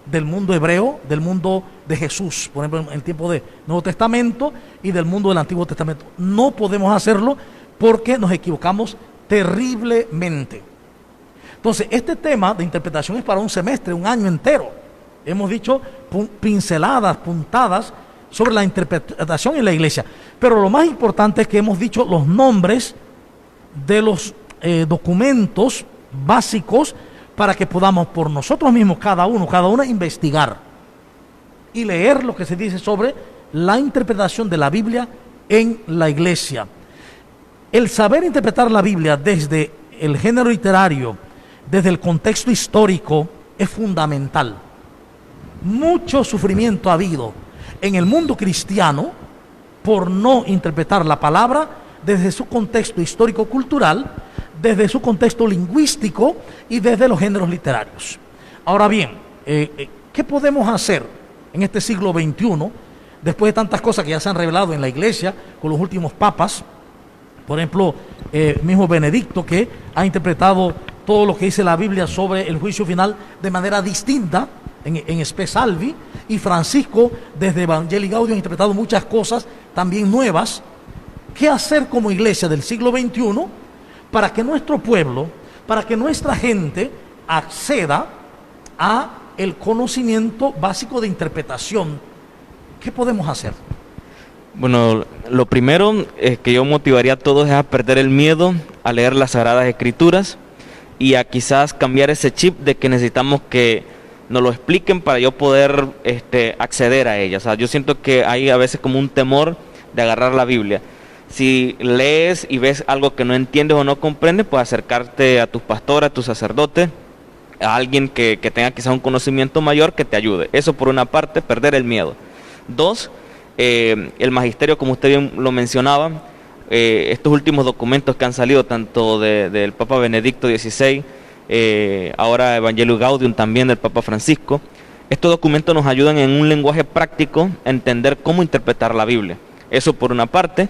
A: del mundo hebreo, del mundo de Jesús, por ejemplo, en el tiempo del Nuevo Testamento, y del mundo del Antiguo Testamento. No podemos hacerlo porque nos equivocamos terriblemente. Entonces, este tema de interpretación es para un semestre, un año entero. Hemos dicho pinceladas, puntadas sobre la interpretación en la iglesia. Pero lo más importante es que hemos dicho los nombres de los documentos básicos para que podamos por nosotros mismos, cada una, investigar y leer lo que se dice sobre la interpretación de la Biblia en la iglesia. El saber interpretar la Biblia desde el género literario, desde el contexto histórico, es fundamental. Mucho sufrimiento ha habido en el mundo cristiano por no interpretar la palabra desde su contexto histórico-cultural, desde su contexto lingüístico y desde los géneros literarios. Ahora bien, ¿qué podemos hacer en este siglo XXI, después de tantas cosas que ya se han revelado en la iglesia con los últimos papas? Por ejemplo, mismo Benedicto, que ha interpretado todo lo que dice la Biblia sobre el juicio final de manera distinta en Spe Salvi, y Francisco desde Evangelii Gaudium ha interpretado muchas cosas también nuevas. ¿Qué hacer como iglesia del siglo XXI para que nuestro pueblo, para que nuestra gente acceda a el conocimiento básico de interpretación? ¿Qué podemos hacer?
B: Bueno, lo primero que yo motivaría a todos es a perder el miedo a leer las Sagradas Escrituras y a quizás cambiar ese chip de que necesitamos que nos lo expliquen para yo poder acceder a ellas. O sea, yo siento que hay a veces como un temor de agarrar la Biblia. Si lees y ves algo que no entiendes o no comprendes, pues acercarte a tus pastores, a tus sacerdotes, a alguien que tenga quizás un conocimiento mayor que te ayude. Eso por una parte, perder el miedo. 2, el magisterio, como usted bien lo mencionaba, estos últimos documentos que han salido tanto del Papa Benedicto XVI, ahora Evangelii Gaudium también del Papa Francisco, estos documentos nos ayudan en un lenguaje práctico a entender cómo interpretar la Biblia. Eso por una parte,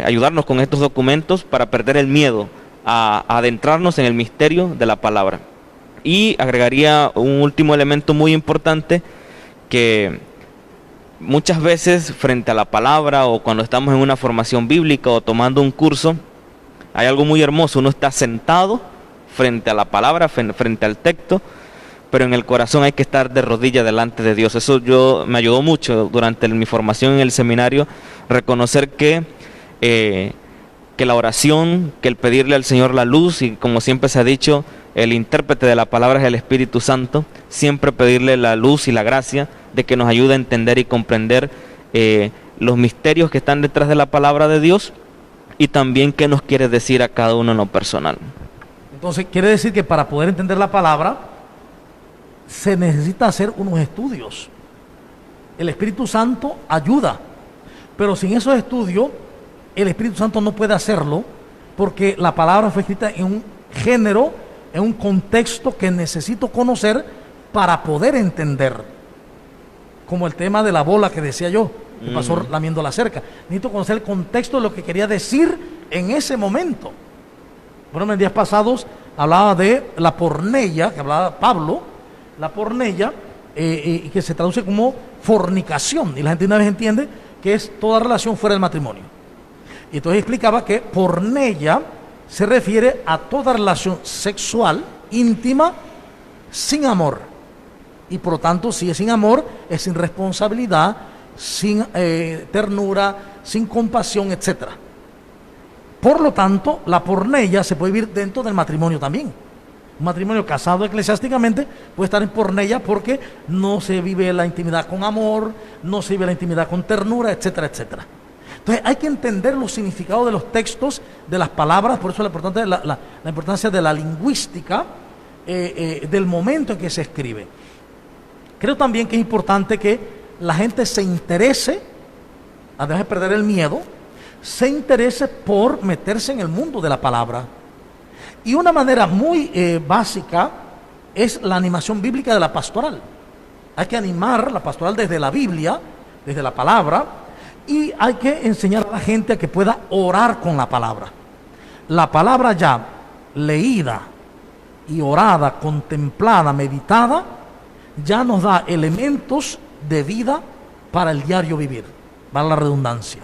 B: ayudarnos con estos documentos para perder el miedo a adentrarnos en el misterio de la palabra. Y agregaría un último elemento muy importante, que muchas veces frente a la palabra o cuando estamos en una formación bíblica o tomando un curso, hay algo muy hermoso. Uno está sentado frente a la palabra, frente al texto, pero en el corazón hay que estar de rodillas delante de Dios. Eso me ayudó mucho durante mi formación en el seminario, reconocer que la oración, que el pedirle al Señor la luz, y como siempre se ha dicho, el intérprete de la palabra es el Espíritu Santo, siempre pedirle la luz y la gracia de que nos ayude a entender y comprender los misterios que están detrás de la palabra de Dios, y también qué nos quiere decir a cada uno en lo personal.
A: Entonces quiere decir que para poder entender la palabra se necesita hacer unos estudios. El Espíritu Santo ayuda, pero sin esos estudios el Espíritu Santo no puede hacerlo, porque la palabra fue escrita en un género, en un contexto que necesito conocer para poder entender. Como el tema de la bola que decía yo, que pasó lamiendo la cerca. Necesito conocer el contexto de lo que quería decir en ese momento. Bueno, en días pasados hablaba de la porneia, que hablaba Pablo, la porneia, que se traduce como fornicación, y la gente una vez entiende que es toda relación fuera del matrimonio. Y entonces explicaba que porneia se refiere a toda relación sexual, íntima, sin amor. Y por lo tanto, si es sin amor, es sin responsabilidad, sin ternura, sin compasión, etc. Por lo tanto, la porneia se puede vivir dentro del matrimonio también. Un matrimonio casado eclesiásticamente puede estar en porneia porque no se vive la intimidad con amor, no se vive la intimidad con ternura, etcétera, etcétera. Entonces hay que entender los significados de los textos, de las palabras, por eso la importancia de la lingüística, del momento en que se escribe. Creo también que es importante que la gente se interese, además de perder el miedo, se interese por meterse en el mundo de la palabra. Y una manera muy básica es la animación bíblica de la pastoral. Hay que animar la pastoral desde la Biblia, desde la palabra, y hay que enseñar a la gente a que pueda orar con la palabra. La palabra ya leída y orada, contemplada, meditada, ya nos da elementos de vida para el diario vivir, vale la redundancia.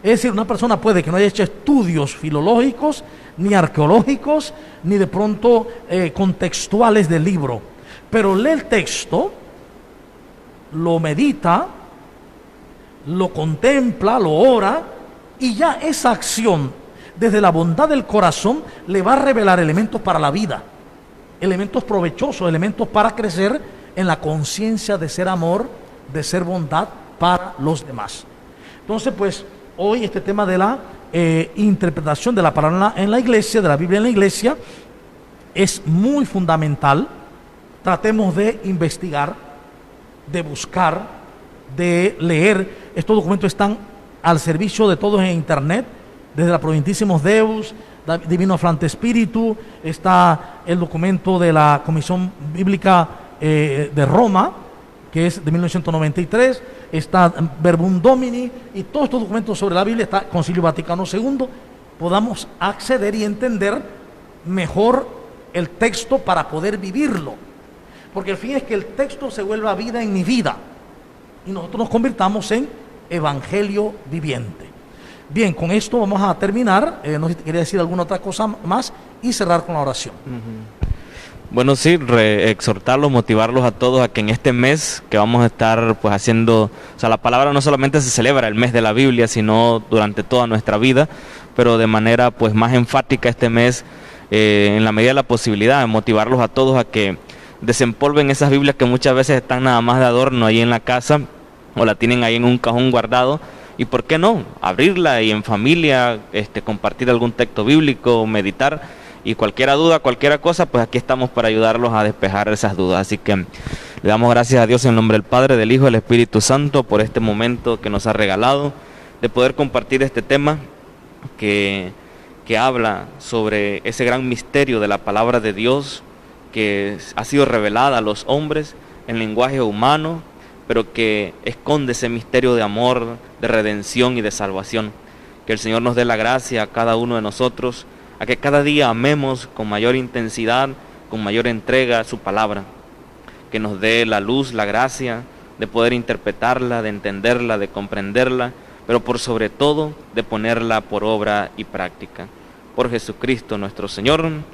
A: Es decir, una persona puede que no haya hecho estudios filológicos, ni arqueológicos, ni de pronto contextuales del libro, pero lee el texto, lo medita, lo contempla, lo ora, y ya esa acción, desde la bondad del corazón, le va a revelar elementos para la vida, elementos provechosos, elementos para crecer en la conciencia de ser amor, de ser bondad para los demás. Entonces, pues, hoy este tema de la interpretación de la palabra en la iglesia, de la Biblia en la iglesia, es muy fundamental. Tratemos de investigar, de buscar, de leer. Estos documentos están al servicio de todos en internet, desde la Proventísimos Deus, Divino Aflante Spiritu, está el documento de la Comisión Bíblica de Roma, que es de 1993, está Verbum Domini, y todos estos documentos sobre la Biblia, está Concilio Vaticano II, podamos acceder y entender mejor el texto para poder vivirlo, porque el fin es que el texto se vuelva vida en mi vida, y nosotros nos convirtamos en evangelio viviente. Bien, con esto vamos a terminar, no sé si quería decir alguna otra cosa más, y cerrar con la oración.
B: Bueno, sí, exhortarlos, motivarlos a todos a que en este mes que vamos a estar pues haciendo, o sea, la palabra no solamente se celebra el mes de la Biblia, sino durante toda nuestra vida, pero de manera pues más enfática este mes, en la medida de la posibilidad, motivarlos a todos a que desempolven esas Biblias que muchas veces están nada más de adorno ahí en la casa, o la tienen ahí en un cajón guardado, y por qué no, abrirla y en familia, compartir algún texto bíblico, meditar. Y cualquier duda, cualquier cosa, pues aquí estamos para ayudarlos a despejar esas dudas. Así que le damos gracias a Dios en nombre del Padre, del Hijo y del Espíritu Santo por este momento que nos ha regalado de poder compartir este tema que habla sobre ese gran misterio de la palabra de Dios que ha sido revelada a los hombres en lenguaje humano, pero que esconde ese misterio de amor, de redención y de salvación. Que el Señor nos dé la gracia a cada uno de nosotros, a que cada día amemos con mayor intensidad, con mayor entrega su palabra, que nos dé la luz, la gracia de poder interpretarla, de entenderla, de comprenderla, pero por sobre todo de ponerla por obra y práctica. Por Jesucristo nuestro Señor, en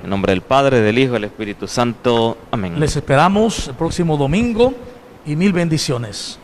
B: nombre del Padre, del Hijo y del Espíritu Santo. Amén.
A: Les esperamos el próximo domingo y mil bendiciones.